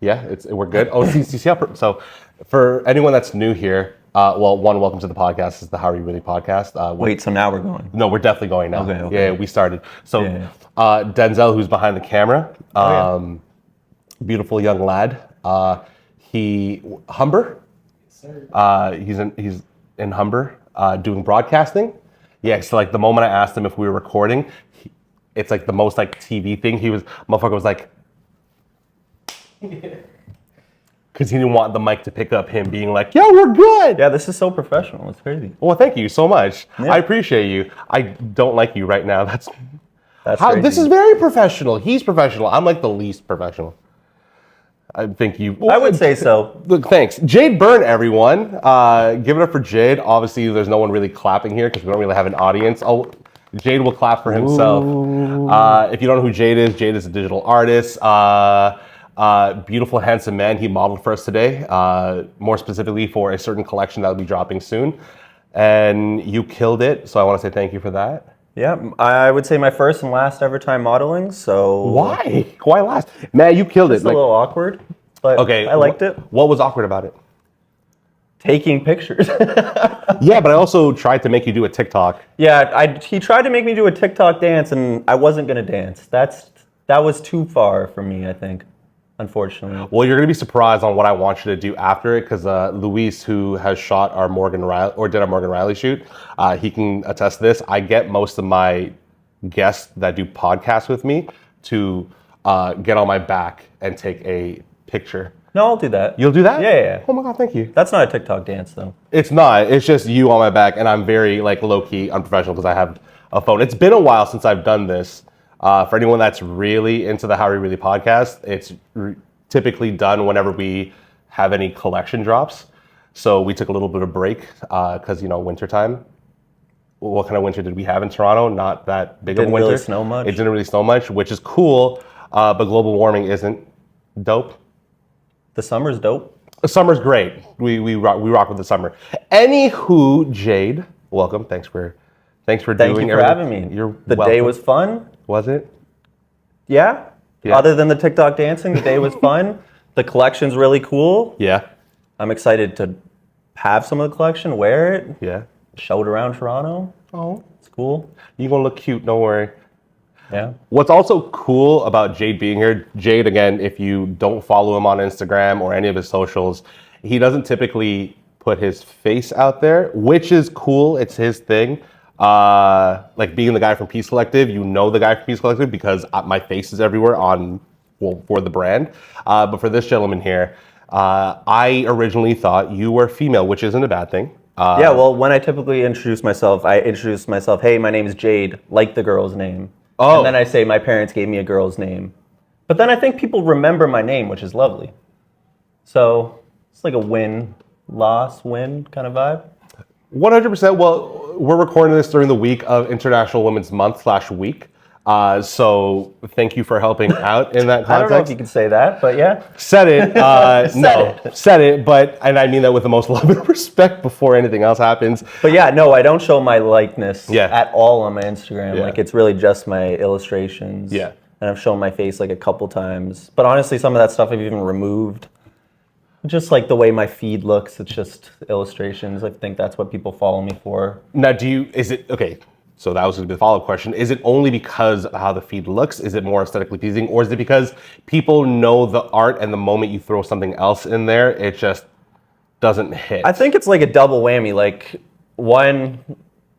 Yeah, we're good. Oh, see, so for anyone that's new here, welcome to the podcast. This is the How Are You Really podcast. Wait, so now we're going? No, we're definitely going now. Okay. Yeah, we started. So Yeah. Denzel, who's behind the camera, yeah. beautiful young lad. Humber. Yes, sir. He's in Humber doing broadcasting. Yeah, so like the moment I asked him if we were recording, it's like the most like TV thing. Motherfucker was like, because he didn't want the mic to pick up him being like, "Yeah, we're good." Yeah, this is so professional. It's crazy. Well, thank you so much. Yeah. I appreciate you. I don't like you right now. That's how crazy. This is very professional. He's professional. I'm like the least professional. I think you. I would say so. Look, thanks, Jade Bern, everyone. Give it up for Jade. Obviously, there's no one really clapping here because we don't really have an audience. Oh, Jade will clap for himself. If you don't know who Jade is a digital artist. Beautiful, handsome man. He modeled for us today, more specifically for a certain collection that will be dropping soon. And you killed it, so I want to say thank you for that. Yeah, I would say my first and last ever time modeling, so... Why? Why last? Man, you killed it. It's a little awkward, but okay, I liked it. What was awkward about it? Taking pictures. Yeah, but I also tried to make you do a TikTok. Yeah, he tried to make me do a TikTok dance, and I wasn't going to dance. That was too far for me, I think. Unfortunately. Well, you're going to be surprised on what I want you to do after it, because Luis, who has shot our Morgan Riley shoot, he can attest to this. I get most of my guests that do podcasts with me to get on my back and take a picture. No, I'll do that. You'll do that? Yeah. Oh my God, thank you. That's not a TikTok dance, though. It's not. It's just you on my back, and I'm very like low-key unprofessional because I have a phone. It's been a while since I've done this. For anyone that's really into the How Are You Really podcast, it's typically done whenever we have any collection drops. So we took a little bit of break because, wintertime. What kind of winter did we have in Toronto? Not that big of a winter. Didn't really snow much. It didn't really snow much, which is cool, but global warming isn't dope. The summer's dope. The summer's great. We rock with the summer. Anywho, Jade, welcome. Thanks for Thank you doing for having me. The day was fun. Was it? Yeah. Other than the TikTok dancing, the day was fun. The collection's really cool. Yeah. I'm excited to have some of the collection, wear it, Yeah. show it around Toronto. Oh. It's cool. You're going to look cute, don't worry. Yeah. What's also cool about Jade being here, Jade, again, if you don't follow him on Instagram or any of his socials, he doesn't typically put his face out there, which is cool. It's his thing. Like being the guy from Peace Collective, the guy from Peace Collective because my face is everywhere for the brand. But for this gentleman here, I originally thought you were female, which isn't a bad thing. Yeah, well, when I typically introduce myself, hey, my name is Jade, like the girl's name. Oh. And then I say my parents gave me a girl's name. But then I think people remember my name, which is lovely. So it's like a win-loss-win kind of vibe. 100%. Well, we're recording this during the week of International Women's Month /week. So thank you for helping out in that context. I don't know if you can say that, but yeah. Said it. Said it. And I mean that with the most love and respect before anything else happens. But yeah, no, I don't show my likeness Yeah. at all on my Instagram. Yeah. Like it's really just my illustrations. Yeah. And I've shown my face like a couple times. But honestly, some of that stuff I've even removed. Just like the way my feed looks, it's just illustrations. I think that's what people follow me for. Now, okay, so that was going to be the follow-up question. Is it only because of how the feed looks? Is it more aesthetically pleasing? Or is it because people know the art and the moment you throw something else in there, it just doesn't hit? I think it's like a double whammy. Like, one,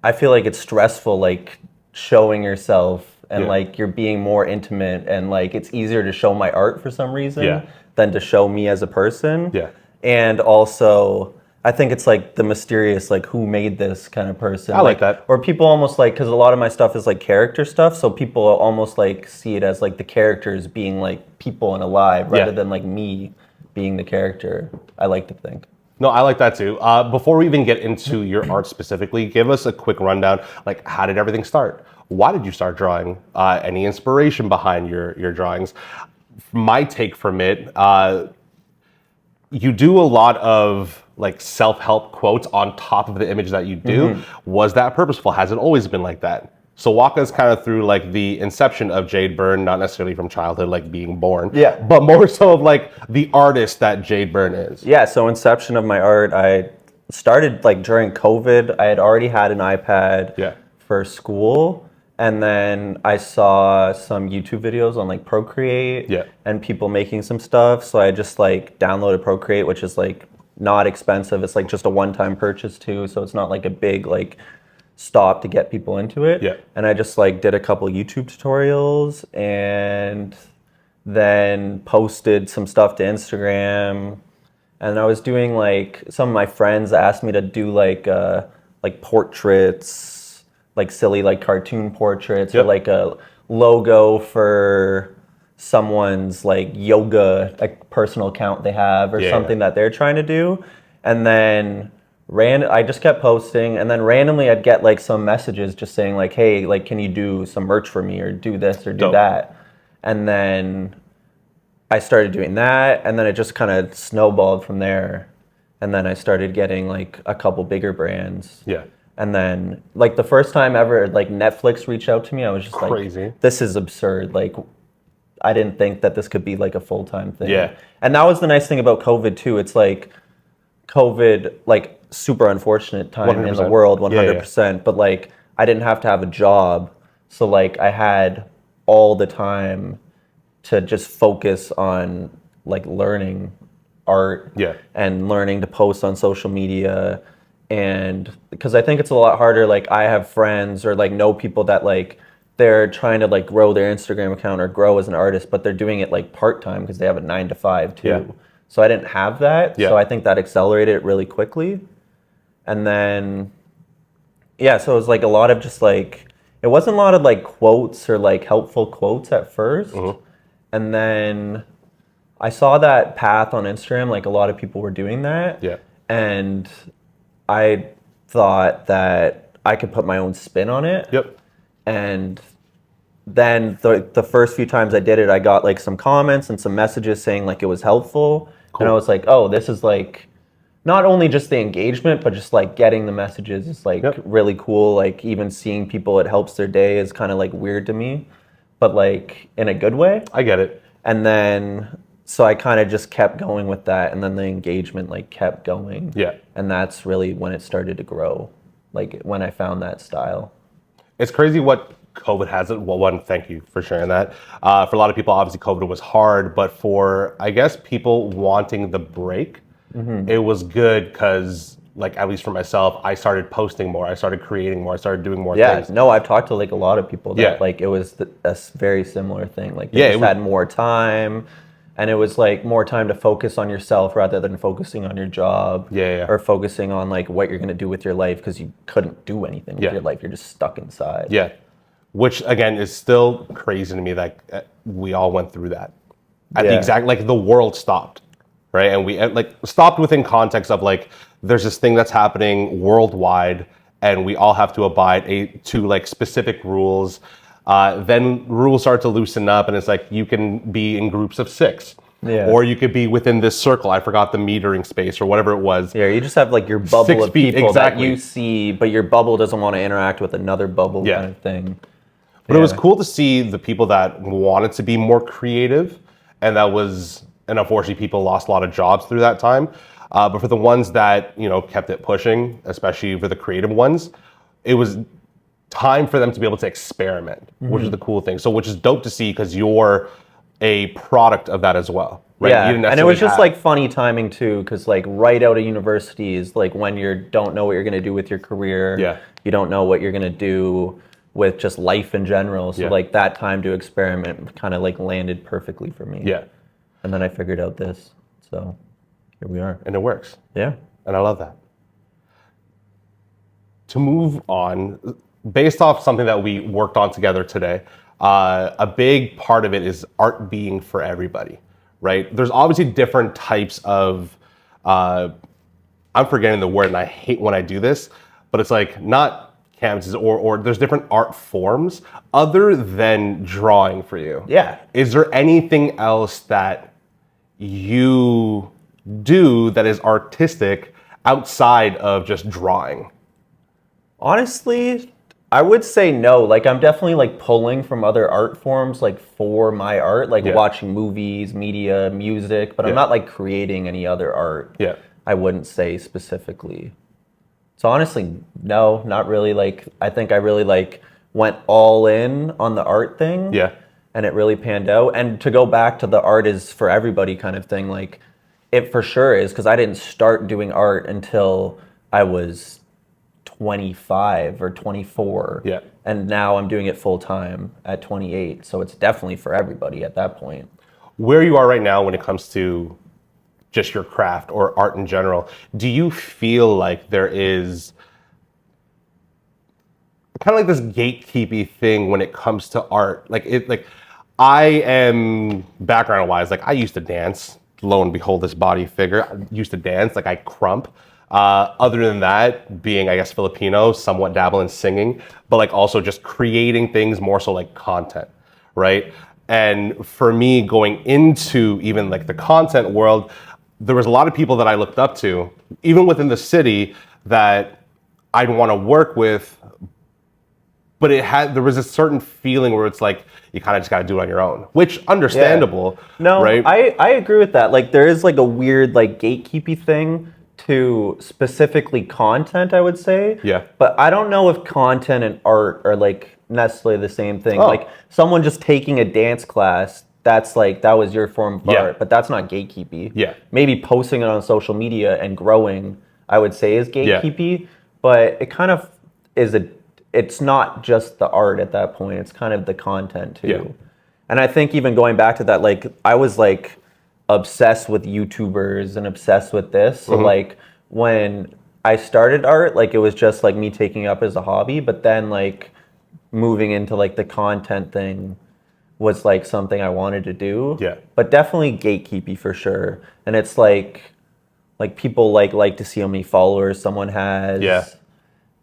I feel like it's stressful, like showing yourself and like you're being more intimate and like it's easier to show my art for some reason than to show me as a person. Yeah. And also, I think it's like the mysterious, like who made this kind of person. I like that. Or people almost like, because a lot of my stuff is like character stuff, so people almost like see it as like the characters being like people and alive rather than like me being the character, I like to think. No, I like that too. Before we even get into your art specifically, give us a quick rundown. Like, how did everything start? Why did you start drawing? Any inspiration behind your drawings? My take from it, you do a lot of like self-help quotes on top of the image that you do. Was that purposeful? Has it always been like that? So walk us kind of through like the inception of Jade Bern, not necessarily from childhood, like being born. Yeah. But more so of like the artist that Jade Bern is. Yeah, so inception of my art, I started like during COVID. I had already had an iPad for school. And then I saw some YouTube videos on like Procreate and people making some stuff. So I just like downloaded Procreate, which is like not expensive. It's like just a one-time purchase too. So it's not like a big like stop to get people into it. Yeah. And I just like did a couple YouTube tutorials and then posted some stuff to Instagram. And I was doing like, some of my friends asked me to do like portraits, like silly like cartoon portraits or like a logo for someone's like yoga like personal account they have or something that they're trying to do. And then I just kept posting, and then randomly I'd get like some messages just saying like, hey, like, can you do some merch for me or do this or do that? And then I started doing that, and then it just kind of snowballed from there. And then I started getting like a couple bigger brands. Yeah. And then like the first time ever like Netflix reached out to me, I was just Crazy. like, this is absurd. Like, I didn't think that this could be like a full-time thing. Yeah. And that was the nice thing about COVID too. It's like COVID, like super unfortunate time 100%. in the world, 100%. But like I didn't have to have a job. So like I had all the time to just focus on like learning art and learning to post on social media. And because I think it's a lot harder, like I have friends or like know people that like they're trying to like grow their Instagram account or grow as an artist, but they're doing it like part-time because they have a 9 to 5 too. Yeah. So I didn't have that. So I think that accelerated it really quickly. And then, so it was like a lot of just like, it wasn't a lot of like quotes or like helpful quotes at first. And then I saw that path on Instagram, like a lot of people were doing that. Yeah. And I thought that I could put my own spin on it. Yep. And then the first few times I did it, I got like some comments and some messages saying like it was helpful. Cool. And I was like, oh, this is like not only just the engagement, but just like getting the messages is like really cool. Like even seeing people, it helps their day is kind of like weird to me, but like in a good way. I get it. And then, so I kind of just kept going with that. And then the engagement like kept going. Yeah. And that's really when it started to grow. Like when I found that style. It's crazy what COVID has. Well, one, thank you for sharing that. For a lot of people, obviously COVID was hard, but for, I guess, people wanting the break, it was good because, like, at least for myself, I started posting more, I started creating more, I started doing more things. No, I've talked to like a lot of people that like it was a very similar thing. Like they just had more time, and it was like more time to focus on yourself rather than focusing on your job or focusing on like what you're going to do with your life because you couldn't do anything with your life. You're just stuck inside. Yeah. Which, again, is still crazy to me that we all went through that. At the exact, like, the world stopped, right? And we, like, stopped within context of, like, there's this thing that's happening worldwide, and we all have to abide to, like, specific rules. Then rules start to loosen up, and it's like you can be in groups of 6. Or you could be within this circle. I forgot the metering space or whatever it was. Yeah, you just have like your bubble of people that you see, but your bubble doesn't want to interact with another bubble kind of thing. But it was cool to see the people that wanted to be more creative, and unfortunately people lost a lot of jobs through that time. But for the ones that, kept it pushing, especially for the creative ones, it was time for them to be able to experiment, which is the cool thing. So, which is dope to see because you're a product of that as well, right? Yeah, and it was just like funny timing too, because like right out of university is like when you don't know what you're gonna do with your career. Yeah. You don't know what you're gonna do with just life in general. So like that time to experiment kind of like landed perfectly for me. Yeah. And then I figured out this. So here we are. And it works. Yeah. And I love that. To move on, based off something that we worked on together today, a big part of it is art being for everybody, right? There's obviously different types of, I'm forgetting the word and I hate when I do this, but it's like not canvases or there's different art forms other than drawing for you. Yeah. Is there anything else that you do that is artistic outside of just drawing? Honestly, I would say no. Like, I'm definitely like pulling from other art forms, like for my art, like watching movies, media, music, but I'm not like creating any other art. Yeah. I wouldn't say specifically. So honestly, no, not really. Like, I think I really like went all in on the art thing. Yeah. And it really panned out. And to go back to the art is for everybody kind of thing, like it for sure is, because I didn't start doing art until I was 25 or 24. Yeah. And now I'm doing it full time at 28. So it's definitely for everybody at that point. Where you are right now when it comes to just your craft or art in general, do you feel like there is kind of like this gatekeepy thing when it comes to art? Like I am background wise, like I used to dance. Lo and behold, this body figure. I used to dance, like I crump. Other than that, being, I guess, Filipino, somewhat dabble in singing, but like also just creating things more so like content, right? And for me, going into even like the content world, there was a lot of people that I looked up to, even within the city, that I'd want to work with, but there was a certain feeling where it's like, you kind of just got to do it on your own, which understandable, no, right? I agree with that. Like there is like a weird like gatekeepy thing to specifically content, I would say. Yeah. But I don't know if content and art are like necessarily the same thing. Oh. Like someone just taking a dance class, that's like, that was your form of art, but that's not gatekeepy. Yeah. Maybe posting it on social media and growing, I would say is gatekeepy, but it kind of is it's not just the art at that point, it's kind of the content too. Yeah. And I think even going back to that, like I was like obsessed with YouTubers and obsessed with this. So like when I started art, like it was just like me taking it up as a hobby, but then like moving into like the content thing was like something I wanted to do. Yeah. But definitely gatekeepy for sure. And it's like people like to see how many followers someone has. Yeah.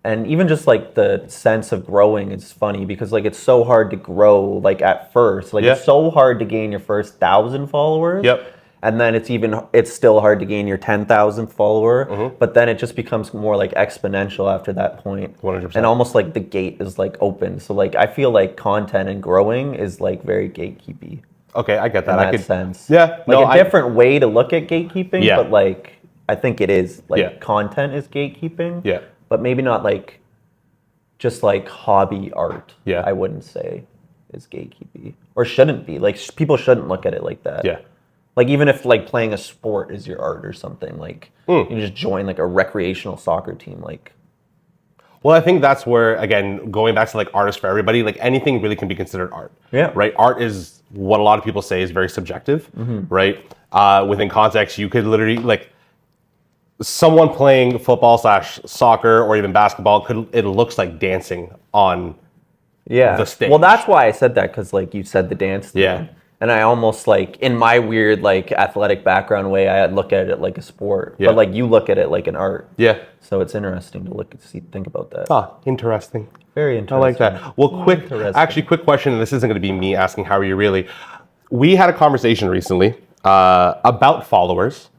And even just like the sense of growing is funny because like it's so hard to grow like at first. Like it's so hard to gain your first 1,000 followers. Yep. And then it's still hard to gain your 10,000th follower. But then it just becomes more like exponential after that point. 100%. And almost like the gate is like open. So like I feel like content and growing is like very gatekeepy. Okay, I get that. In that sense. Yeah. Like a different way to look at gatekeeping, Yeah. but like I think it is like Yeah. content is gatekeeping. Yeah. But maybe not like just like hobby art. Yeah. I wouldn't say is gatekeepy or shouldn't be. Like people shouldn't look at it like that. Yeah. Like even if like playing a sport is your art or something, like you just join like a recreational soccer team, like. Well, I think that's where, again, going back to like artists for everybody, like anything really can be considered art. Yeah. Right? Art is what a lot of people say is very subjective, right? Within context, you could literally like someone playing football / soccer or even basketball it looks like dancing on the stage. Well, that's why I said that, because like you said the dance thing. Yeah. And I almost like in my weird like athletic background way, I look at it like a sport. Yeah. But like you look at it like an art. Yeah. So it's interesting to think about that. Interesting. Very interesting. I like that. Well, quick question, and this isn't going to be me asking how are you really. We had a conversation recently about followers,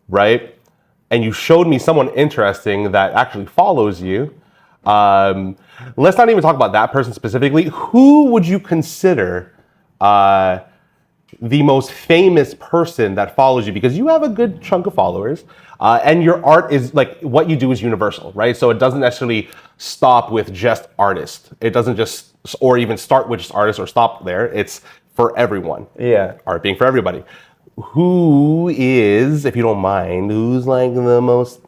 right? And you showed me someone interesting that actually follows you. Let's not even talk about that person specifically. Who would you consider the most famous person that follows you? Because you have a good chunk of followers, and your art is like what you do is universal, right? So it doesn't necessarily stop with just artists. It doesn't just, or even start with just artists or stop there. It's for everyone. Yeah. Art being for everybody. Who is, if you don't mind, who's like the most?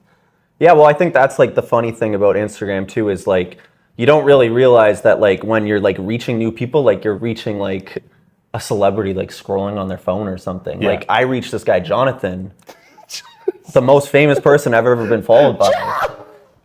Yeah, well, I think that's like the funny thing about Instagram too, is like you don't really realize that like when you're like reaching new people, like you're reaching like a celebrity like scrolling on their phone or something. Yeah. Like I reached this guy Johnathan, the most famous person I've ever been followed by.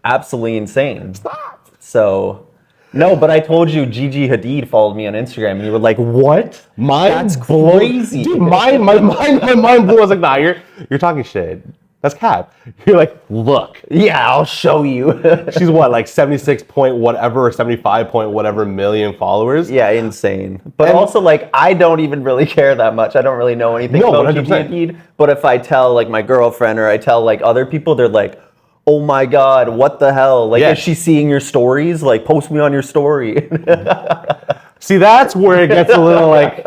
Absolutely insane. Stop. So no, but I told you Gigi Hadid followed me on Instagram, and you were like, "What? That's crazy." Dude, my mind blew. I was like, "Nah, you're talking shit. That's cap." You're like, "Look, Yeah, I'll show you. she's what, like 76 point whatever or 75 point whatever million followers." Yeah, insane. But And- also, like, I don't even really care that much. I don't really know anything No, about Gigi 100%. Hadid. But if I tell, like, my girlfriend or I tell, like, other people, they're like, oh my God, what the hell? Like, Yeah. is she seeing your stories? Like, post me on your story. See, that's where it gets a little like.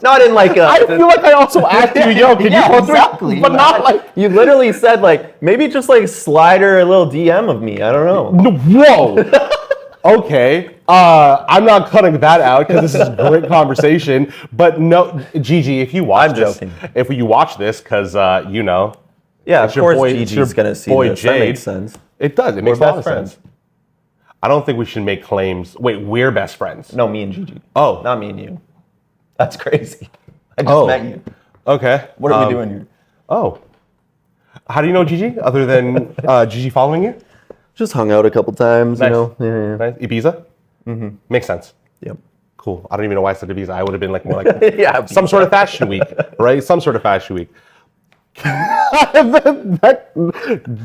Not in like a. I feel like I also asked you, yo, can you post exactly. me? But not like. You literally said like maybe just like slide her a little DM of me. I don't know. Whoa. Okay. I'm not cutting that out because this is a great conversation. But no, Gigi, if you watch I'm this, joking. if you watch this, because you know, Yeah, it's of your course boy- it's your Gigi's gonna see boy this. That Jade. makes sense. It does. It makes a We're lot of best friends. sense. I don't think we should make claims. Wait, we're best friends. No, me and Gigi. Oh. Not me and you. That's crazy. I just met you. Okay. What are we doing here? Oh. How do you know Gigi? Other than Gigi following you? Just hung out a couple times, Nice. you know. Yeah. Nice. Ibiza? Mm-hmm. Makes sense. Yep. Cool. I don't even know why I said Ibiza. I would have been like more like Yeah. some sort of fashion week, right? Some sort of fashion week.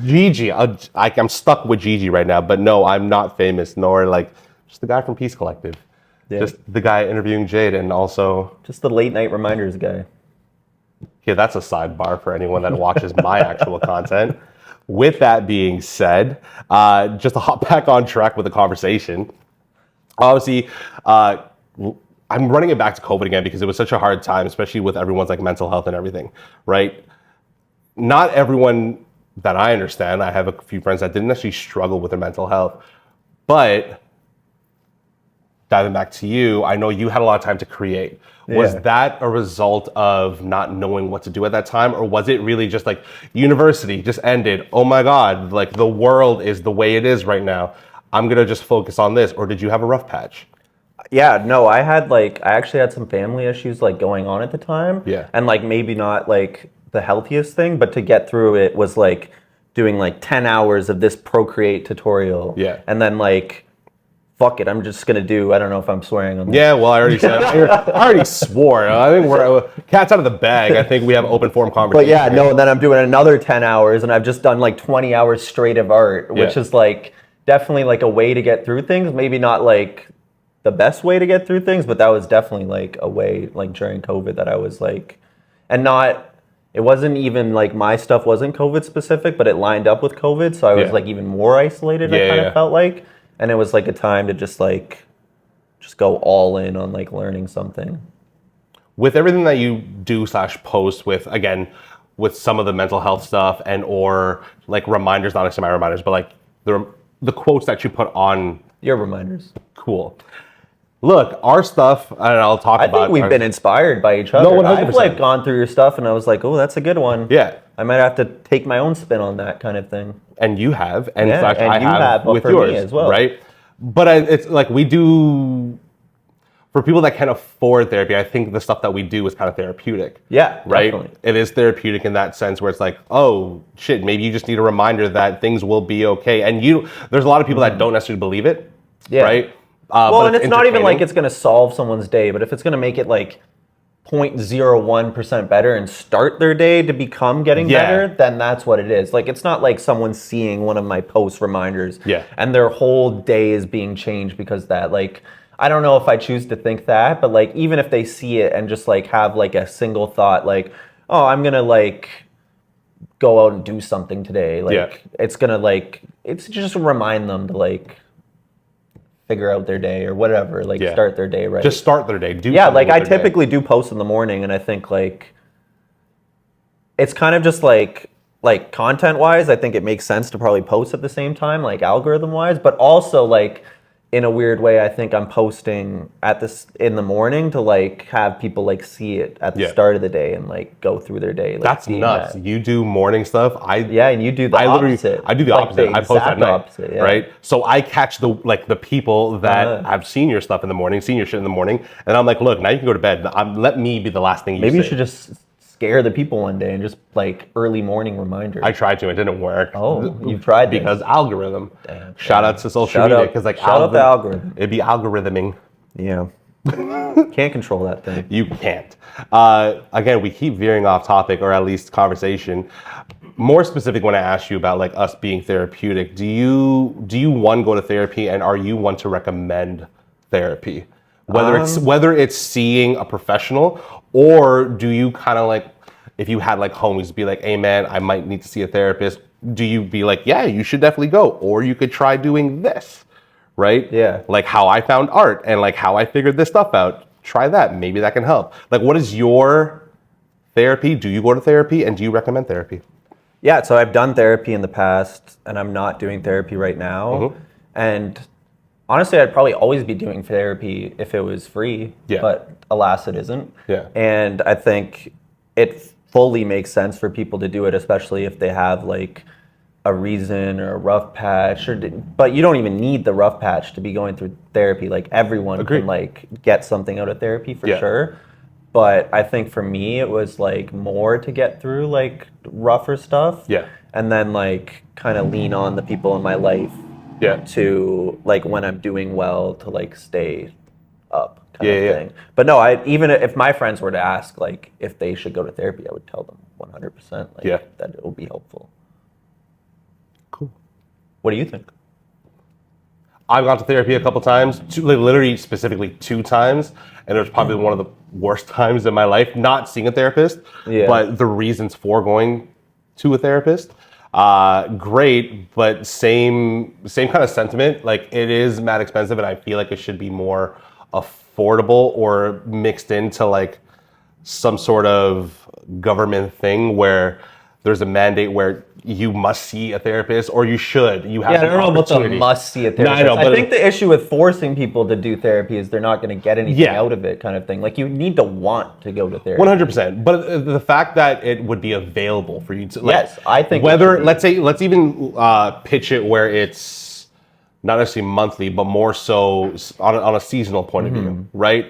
Gigi, I'm stuck with Gigi right now, but no, I'm not famous, nor like just the guy from Peace Collective. Yeah. Just the guy interviewing Jade, and also, Just the late night reminders guy. yeah, that's a sidebar for anyone that watches my actual content. With that being said, just to hop back on track with the conversation, obviously, I'm running it back to COVID again because it was such a hard time, especially with everyone's like mental health and everything, right? Not everyone that I understand, I have a few friends that didn't necessarily struggle with their mental health, but diving back to you, I know you had a lot of time to create. Was Yeah. that a result of not knowing what to do at that time? Or was it really just like university just ended? Oh my God, like the world is the way it is right now. I'm gonna just focus on this. Or did you have a rough patch? Yeah, no, I actually had some family issues like going on at the time. Yeah. And like maybe not like the healthiest thing, but to get through it was like doing like 10 hours of this Procreate tutorial. Yeah. And then like, fuck it, I'm just gonna do, I don't know if I'm swearing on this. Yeah, well, I already said, I already swore. I think we're cat's out of the bag. I think we have open form But conversation. yeah, no, then I'm doing another 10 hours and I've just done like 20 hours straight of art, which Yeah. is like definitely like a way to get through things. Maybe not like the best way to get through things, but that was definitely like a way like during COVID that I was like, and not, it wasn't even like my stuff wasn't COVID specific, but it lined up with COVID. So I was Yeah. like even more isolated, I kind of felt like. And it was like a time to just go all in on like learning something. With everything that you do / post with, again, with some of the mental health stuff and or like reminders, not necessarily my reminders, but like the quotes that you put on, Your reminders. cool. Look, our stuff, and I'll talk I about. think we've been inspired by each other. No, 100%. I've like gone through your stuff and I was like, oh, that's a good one. Yeah, I might have to take my own spin on that kind of thing. and you have, and Yeah, in fact, and I you have have, but with for yours me as well. right? But it's like we do. For people that can afford therapy, I think the stuff that we do is kind of therapeutic. Yeah, Right? definitely. It is therapeutic in that sense where it's like, oh shit, maybe you just need a reminder that things will be okay. And there's a lot of people that don't necessarily believe it. Yeah. Right? Well, but and it's not even like entertaining. it's going to solve someone's day, but if it's going to make it like 0.01% better and start their day to become getting Yeah. better, then that's what it is. Like, it's not like someone seeing one of my post reminders Yeah. and their whole day is being changed because that, like, I don't know if I choose to think that, but like, even if they see it and just like have like a single thought, like, oh, I'm going to like go out and do something today. Like, Yeah. it's going to like, it's just remind them to like figure out their day or whatever, like Yeah. start their day right. Just start their day. Do Yeah, something like with I their day. typically do post in the morning, and I think like it's kind of just like content wise, I think it makes sense to probably post at the same time, like algorithm wise, but also like in a weird way, I think I'm posting at this in the morning to like have people like see it at the Yeah. start of the day and like go through their day. Like, That's seeing nuts. that. You do morning stuff. Yeah, and you do the opposite. I do the Like, opposite. the I post at exact night, opposite, yeah. right? So I catch the people that have seen your stuff in the morning, seen your shit in the morning, and I'm like, look, now you can go to bed. Let me be the last thing you Maybe say. you should just scare the people one day and just like early morning reminders. I tried to, it didn't work. Oh, you've tried this. because algorithm. Damn. Shout out to social Shout media out- because like shout out the algorithm. It'd be algorithming. Yeah. Can't control that thing. You can't. Again, we keep veering off topic, or at least conversation. More specific, when I asked you about like us being therapeutic, do you one go to therapy, and are you one to recommend therapy? Whether it's seeing a professional, or do you kind of like, if you had like homies, be like, hey man, I might need to see a therapist, do you be like, yeah, you should definitely go, or you could try doing this, right? Yeah. Like how I found art and like how I figured this stuff out. Try that. Maybe that can help. Like, what is your therapy? Do you go to therapy, and do you recommend therapy? Yeah, so I've done therapy in the past, and I'm not doing therapy right now. And honestly, I'd probably always be doing therapy if it was free, but alas, it isn't. Yeah. And I think it fully makes sense for people to do it, especially if they have like a reason or a rough patch, but you don't even need the rough patch to be going through therapy. Like everyone can like get something out of therapy for sure. But I think for me, it was like more to get through like rougher stuff. Yeah. And then like kind of lean on the people in my life to like when I'm doing well to like stay up kind of thing. But no, even if my friends were to ask like if they should go to therapy, I would tell them 100% like that it will be helpful. Cool. What do you think? I've gone to therapy a couple times, literally specifically 2 times, and it was probably one of the worst times in my life, not seeing a therapist, but the reasons for going to a therapist. Great, but same kind of sentiment. Like, it is mad expensive, and I feel like it should be more affordable or mixed into like some sort of government thing where there's a mandate where you must see a therapist, or you should. You have. I don't know about the must see a therapist. No, I think the issue with forcing people to do therapy is they're not going to get anything out of it, kind of thing. Like, you need to want to go to therapy. 100%. But the fact that it would be available for you to, like, yes, I think whether let's even pitch it where it's not necessarily monthly, but more so on a seasonal point of view, right?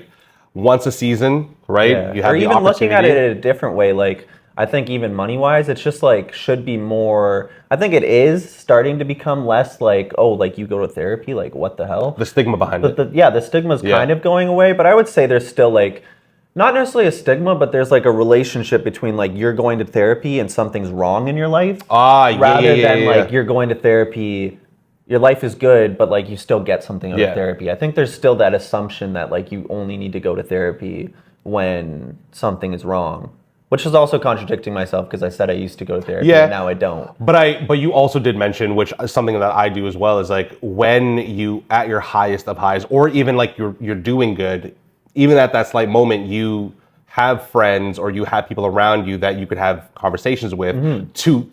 Once a season, right? Yeah. You have or even looking at it in a different way, like. I think even money-wise, it's just like should be more. I think it is starting to become less like, oh, like you go to therapy, like what the hell? The stigma behind it. The stigma's kind of going away, but I would say there's still like, not necessarily a stigma, but there's like a relationship between like you're going to therapy and something's wrong in your life, rather than like you're going to therapy, your life is good, but like you still get something out of therapy. I think there's still that assumption that like you only need to go to therapy when something is wrong. Which is also contradicting myself because I said I used to go to therapy and now I don't. But you also did mention, which is something that I do as well, is like when you at your highest of highs, or even like you're doing good, even at that slight moment, you have friends or you have people around you that you could have conversations with to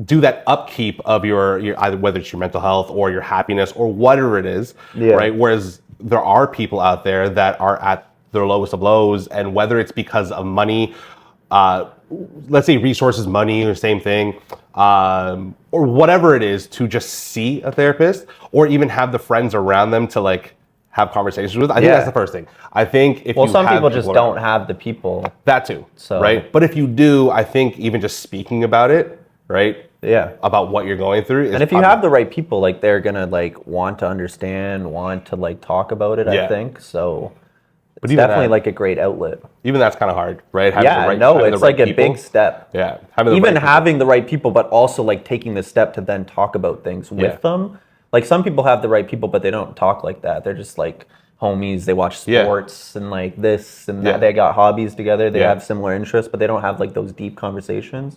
do that upkeep of your either whether it's your mental health or your happiness or whatever it is, right? Whereas there are people out there that are at their lowest of lows, and whether it's because of money, let's say resources, money, or same thing, or whatever it is, to just see a therapist or even have the friends around them to like have conversations with. I think that's the first thing. I think if some people just don't have the people. That too, right? But if you do, I think even just speaking about it, right? Yeah, about what you're going through. And if you have the right people, like they're gonna like want to understand, want to like talk about it. I think so. But it's definitely like a great outlet. Even that's kind of hard, right? It's like a big step. Yeah. Having the right people, but also like taking the step to then talk about things with them. Like some people have the right people, but they don't talk like that. They're just like homies. They watch sports and like this and that. They got hobbies together. They have similar interests, but they don't have like those deep conversations.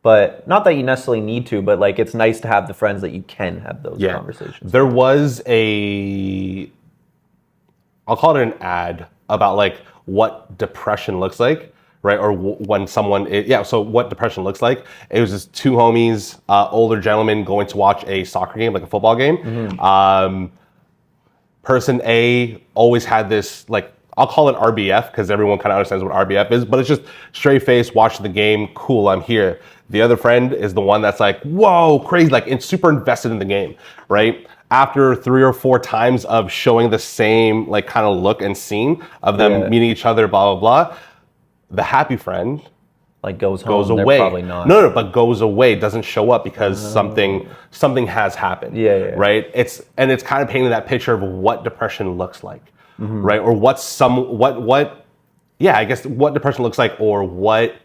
But not that you necessarily need to, but like it's nice to have the friends that you can have those conversations. There was I'll call it an ad about like what depression looks like, right? Or when someone, so what depression looks like. It was just 2 homies, older gentlemen going to watch a soccer game, like a football game. Person A always had this, like, I'll call it RBF because everyone kind of understands what RBF is, but it's just straight face, watching the game, cool, I'm here. The other friend is the one that's like, whoa, crazy, like it's super invested in the game, right? After 3 or 4 times of showing the same like kind of look and scene of them meeting each other, blah, blah, blah, the happy friend like goes away. Probably not. No, but goes away, doesn't show up because something has happened, right? It's kind of painting that picture of what depression looks like, right? Or what depression looks like, or what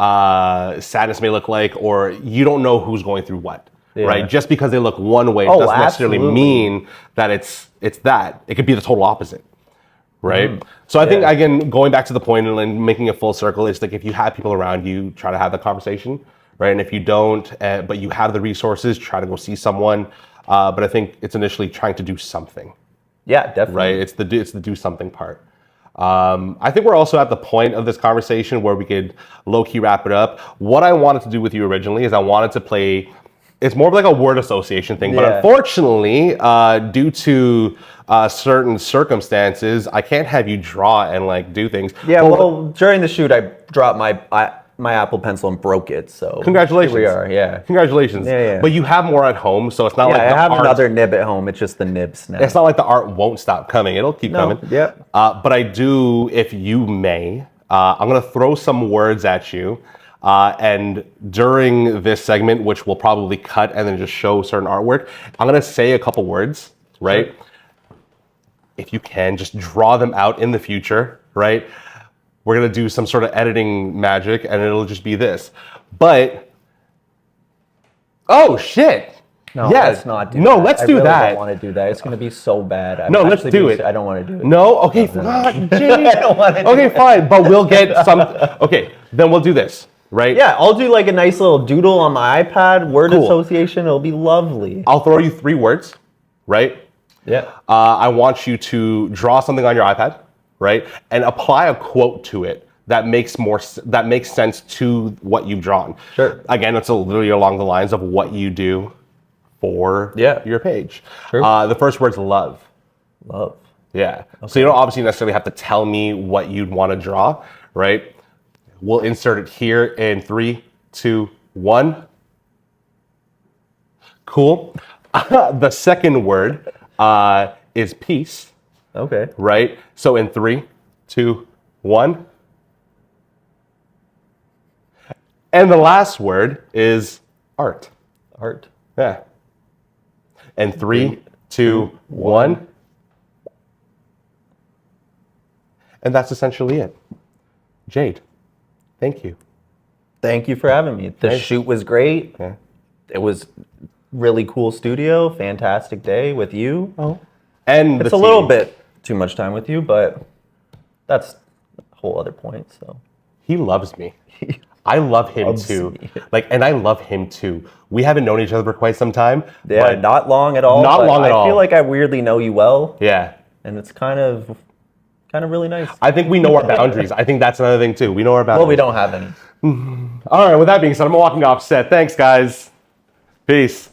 sadness may look like, or you don't know who's going through what. Right, just because they look one way doesn't necessarily mean that it's that. It could be the total opposite, right? So I think again, going back to the point and making a full circle, it's like if you have people around you, try to have the conversation, right? And if you don't, but you have the resources, try to go see someone. But I think it's initially trying to do something. Yeah, definitely. Right? It's the do something part. I think we're also at the point of this conversation where we could low-key wrap it up. What I wanted to do with you originally is I wanted to play, it's more of like a word association thing, but unfortunately, due to certain circumstances, I can't have you draw and like do things. Yeah, well, during the shoot, I dropped my Apple Pencil and broke it, so congratulations. Here we are, yeah. Congratulations. Yeah. But you have more at home, so it's not like I the have art, another nib at home. It's just the nibs now. it's not like the art won't stop coming. It'll keep coming. Yeah. But I do, if you may, I'm going to throw some words at you. And during this segment, which we'll probably cut and then just show certain artwork, I'm going to say a couple words, right? Sure. If you can, just draw them out in the future, right? We're going to do some sort of editing magic and it'll just be this. But, oh shit. No, let's not do that. No, let's do that. I don't want to do that. It's going to be so bad. No, let's do it. I don't want to do it. No? Okay, fine. I don't want to do Okay, fine. But we'll get some. Okay, then we'll do this, right? Yeah, I'll do like a nice little doodle on my iPad, word association. It'll be lovely. I'll throw you 3 words, right? Yeah. I want you to draw something on your iPad, right? And apply a quote to it that makes sense to what you've drawn. Sure. Again, it's literally along the lines of what you do for your page. Sure. The first word's love. Love. Yeah. Okay. So you don't obviously necessarily have to tell me what you'd want to draw, right? We'll insert it here in 3, 2, 1. Cool. The second word is peace. Okay. Right? So in 3, 2, 1. And the last word is art. Art. Yeah. And 3, 2, 1. And that's essentially it. Jade, thank you. Thank you for having me. The shoot was great. Yeah. It was really cool studio. Fantastic day with you. Oh. And it's a little bit too much time with you, but that's a whole other point. So he loves me. I love him too. And I love him too. We haven't known each other for quite some time. Yeah, but not long at all. Not long at all. I feel like I weirdly know you well. Yeah. And it's kind of really nice. I think we know our boundaries. I think that's another thing too. We know our boundaries. Well, we don't have any. All right, with that being said, I'm walking off set. Thanks, guys. Peace.